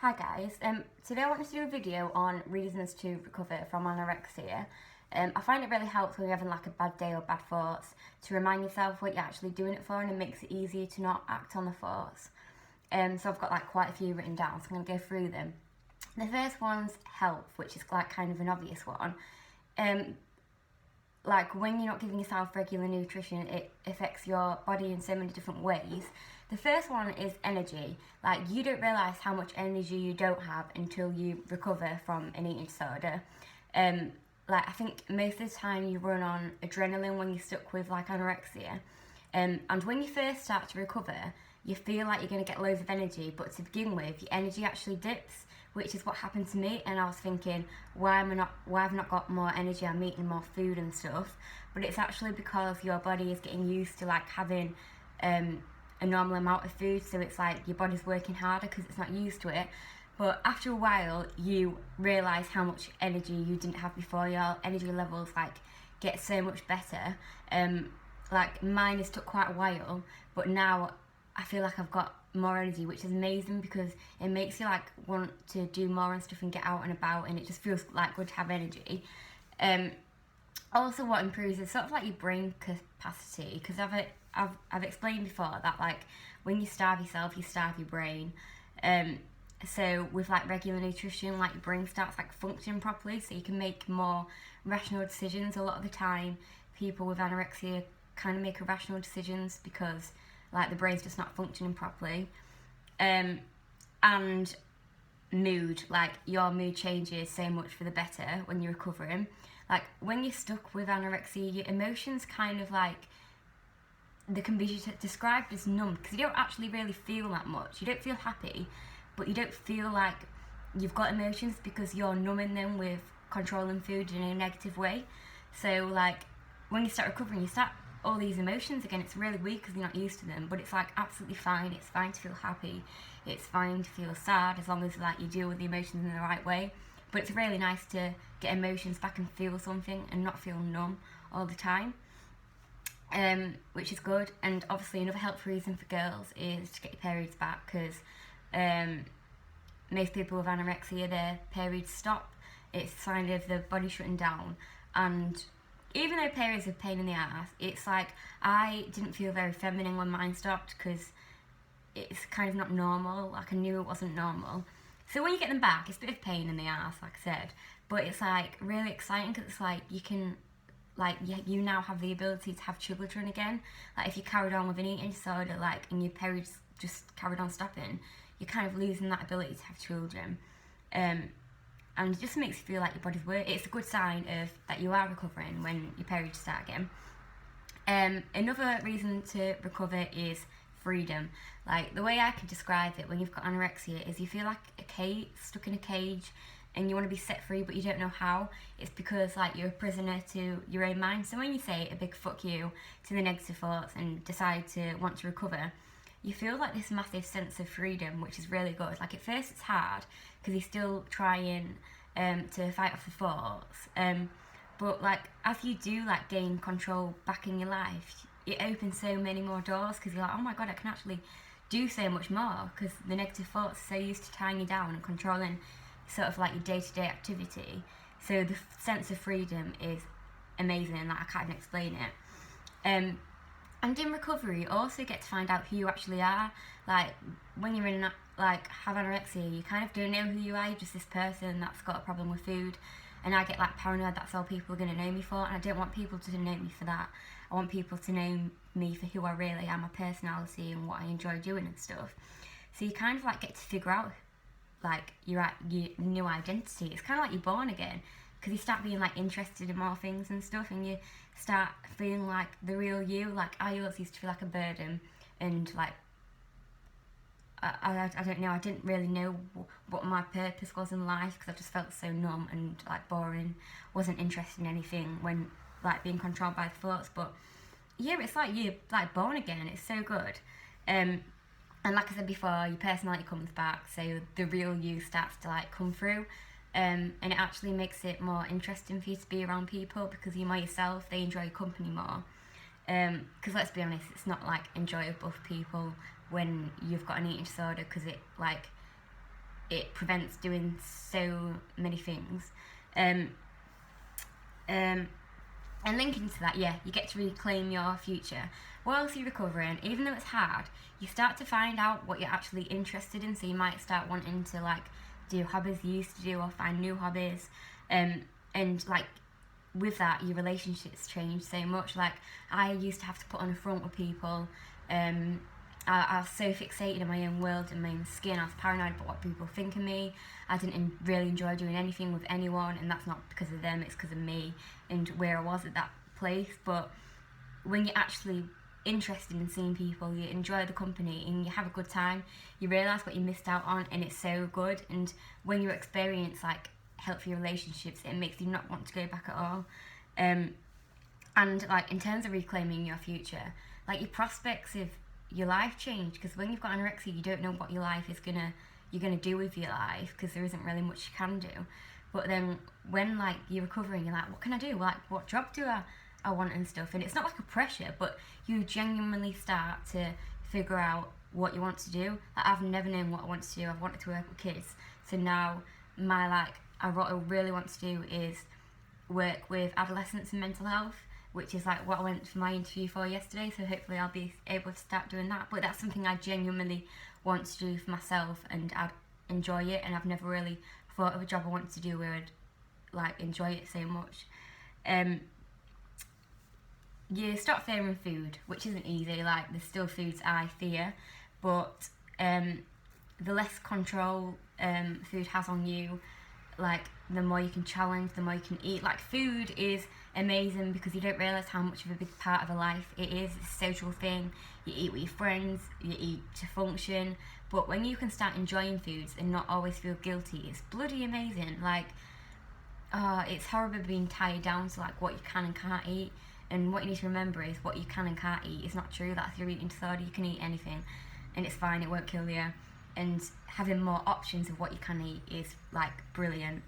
Hi guys, today I wanted to do a video on reasons to recover from anorexia. I find it really helps when you're having like a bad day or bad thoughts to remind yourself what you're actually doing it for, and it makes it easier to not act on the thoughts. So I've got like quite a few written down, so I'm going to go through them. The first one's health, which is like kind of an obvious one. Like when you're not giving yourself regular nutrition, it affects your body in so many different ways. The first one is energy. Like you don't realise how much energy you don't have until you recover from an eating disorder. Like I think most of the time you run on adrenaline when you're stuck with like anorexia. And when you first start to recover, you feel like you're going to get loads of energy, but to begin with, your energy actually dips, which is what happened to me. And I was thinking, why have I not got more energy? I'm eating more food and stuff. But it's actually because your body is getting used to like having a normal amount of food, so it's like your body's working harder because it's not used to it. But after a while, you realise how much energy you didn't have before. Your energy levels like get so much better. Like mine has took quite a while, but now I feel like I've got more energy, which is amazing because it makes you like want to do more and stuff and get out and about, and it just feels like good to have energy. Also what improves is sort of like your brain capacity, because I've explained before that like when you starve yourself, you starve your brain. So with like regular nutrition, like your brain starts like functioning properly, so you can make more rational decisions. A lot of the time people with anorexia kind of make irrational decisions because like the brain's just not functioning properly. And mood, like your mood changes so much for the better when you're recovering. Like when you're stuck with anorexia, your emotions kind of like, they can be described as numb, because you don't actually really feel that much. You don't feel happy, but you don't feel like you've got emotions because you're numbing them with controlling food in a negative way. So like when you start recovering, you start all these emotions again. It's really weird because you're not used to them, but it's like absolutely fine. It's fine to feel happy, it's fine to feel sad, as long as like you deal with the emotions in the right way. But it's really nice to get emotions back and feel something and not feel numb all the time, which is good. And obviously another helpful reason for girls is to get your periods back, because most people with anorexia, their periods stop. It's a sign of the body shutting down. And even though periods are a pain in the ass, it's like I didn't feel very feminine when mine stopped, because it's kind of not normal. Like I knew it wasn't normal. So when you get them back, it's a bit of pain in the ass, like I said, but it's like really exciting because it's like you can, like you now have the ability to have children again. Like if you carried on with an eating disorder, like and your periods just carried on stopping, you're kind of losing that ability to have children. And it just makes you feel like your body's working. It's a good sign of that you are recovering when your periods start again. Another reason to recover is freedom. Like the way I can describe it when you've got anorexia is you feel like a cage, stuck in a cage, and you want to be set free but you don't know how. It's because like you're a prisoner to your own mind. So when you say a big fuck you to the negative thoughts and decide to want to recover, you feel like this massive sense of freedom, which is really good. Like at first it's hard because you're still trying to fight off the thoughts, but like as you do like gain control back in your life, it opens so many more doors, because you're like, oh my god, I can actually do so much more, because the negative thoughts are so used to tying you down and controlling sort of like your day-to-day activity. So the sense of freedom is amazing, and like, I can't even explain it. And in recovery, you also get to find out who you actually are. Like when you're in like have anorexia, you kind of don't know who you are. You're just this person that's got a problem with food. And I get like paranoid, that's all people are going to know me for, and I don't want people to know me for that. I want people to know me for who I really am, my personality and what I enjoy doing and stuff. So you kind of like get to figure out like your new identity. It's kind of like you're born again, because you start being like interested in more things and stuff, and you start feeling like the real you. Like I always used to feel like a burden, and like I don't know, I didn't really know what my purpose was in life, because I just felt so numb and like boring, wasn't interested in anything when like being controlled by the thoughts. But yeah, it's like you're like born again. It's so good. And like I said before, your personality comes back, so the real you starts to like come through. And it actually makes it more interesting for you to be around people, because you're more yourself, they enjoy your company more. Because let's be honest, it's not like enjoyable for people when you've got an eating disorder, because it like it prevents doing so many things. Um, um, and linking to that, yeah, you get to reclaim your future. Whilst you're recovering, even though it's hard, you start to find out what you're actually interested in. So you might start wanting to like do hobbies you used to do or find new hobbies. And like with that, your relationships change so much. Like I used to have to put on a front with people. I was so fixated in my own world and my own skin. I was paranoid about what people think of me. I didn't really enjoy doing anything with anyone, and that's not because of them, it's because of me and where I was at that place. But when you're actually interested in seeing people, you enjoy the company and you have a good time, you realise what you missed out on, and it's so good. And when you experience like healthy relationships, it makes you not want to go back at all. And like in terms of reclaiming your future, like your prospects of your life change, because when you've got anorexia, you don't know what your life is you're gonna do with your life, because there isn't really much you can do. But then when like you're recovering, you're like, what can I do? Like, what job do I want and stuff? And it's not like a pressure, but you genuinely start to figure out what you want to do. Like, I've never known what I want to do. I've wanted to work with kids, so now what I really want to do is work with adolescents and mental health, which is like what I went for my interview for yesterday, so hopefully I'll be able to start doing that. But that's something I genuinely want to do for myself, and I'd enjoy it, and I've never really thought of a job I wanted to do where I'd like enjoy it so much. You stop fearing food, which isn't easy. Like, there's still foods I fear, but the less control food has on you, like the more you can challenge, the more you can eat. Like, food is amazing because you don't realise how much of a big part of a life it is. It's a social thing. You eat with your friends, you eat to function. But when you can start enjoying foods and not always feel guilty, it's bloody amazing. Like, it's horrible being tied down to like what you can and can't eat. And what you need to remember is what you can and can't eat is not true. That's if you're eating disorder, you can eat anything and it's fine, it won't kill you. And having more options of what you can eat is like brilliant.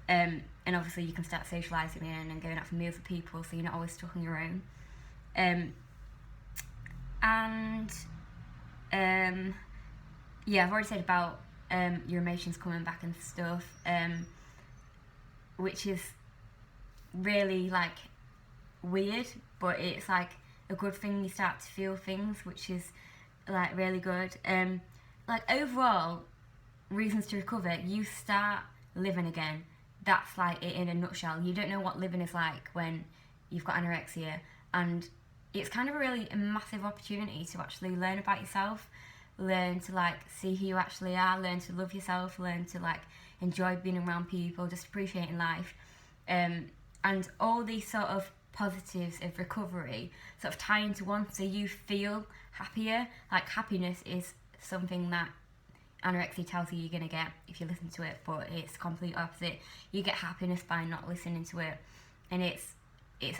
And obviously you can start socialising again and going out for meals with people, so you're not always stuck on your own. Yeah, I've already said about your emotions coming back and stuff, which is really like weird, but it's like a good thing. You start to feel things, which is like really good. Like overall reasons to recover, you start living again. That's like it in a nutshell. You don't know what living is like when you've got anorexia, and it's kind of a massive opportunity to actually learn about yourself, learn to like see who you actually are, learn to love yourself, learn to like enjoy being around people, just appreciating life, and all these sort of positives of recovery sort of tie into one, so you feel happier. Like, happiness is something that anorexia tells you you're going to get if you listen to it, but it's complete opposite. You get happiness by not listening to it, and it's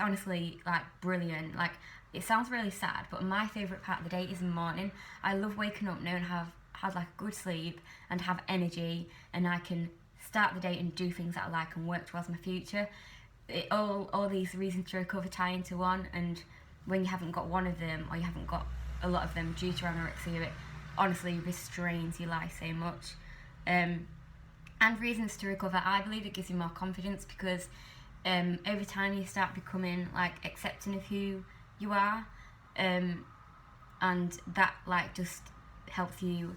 honestly like brilliant. Like, it sounds really sad, but my favourite part of the day is in the morning. I love waking up knowing I've had like a good sleep and have energy, and I can start the day and do things that I like and work towards my future. All these reasons to recover tie into one, and when you haven't got one of them, or you haven't got a lot of them due to anorexia, it honestly restrains your life so much. And reasons to recover, I believe it gives you more confidence, because over time you start becoming like accepting of who you are, and that like just helps you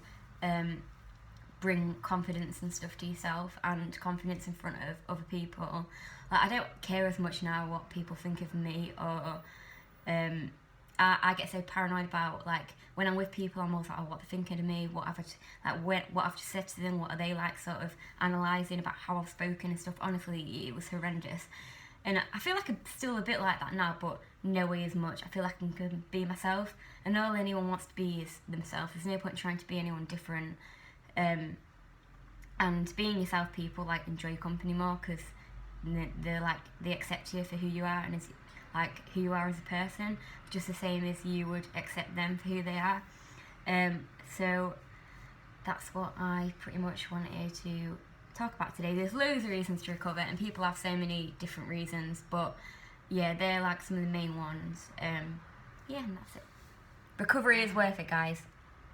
bring confidence and stuff to yourself, and confidence in front of other people. Like, I don't care as much now what people think of me, or I get so paranoid about, like, when I'm with people, I'm always like, oh, what they're thinking of me, what I've just said to them, what are they like, sort of analysing about how I've spoken and stuff. Honestly, it was horrendous. And I feel like I'm still a bit like that now, but no way as much. I feel like I can be myself, and all anyone wants to be is themselves. There's no point trying to be anyone different. And being yourself, people like enjoy your company more, because they accept you for who you are, and as like who you are as a person, just the same as you would accept them for who they are. So that's what I pretty much wanted to talk about today. There's loads of reasons to recover, and people have so many different reasons, but yeah, they're like some of the main ones. Yeah, and that's it. Recovery is worth it, guys.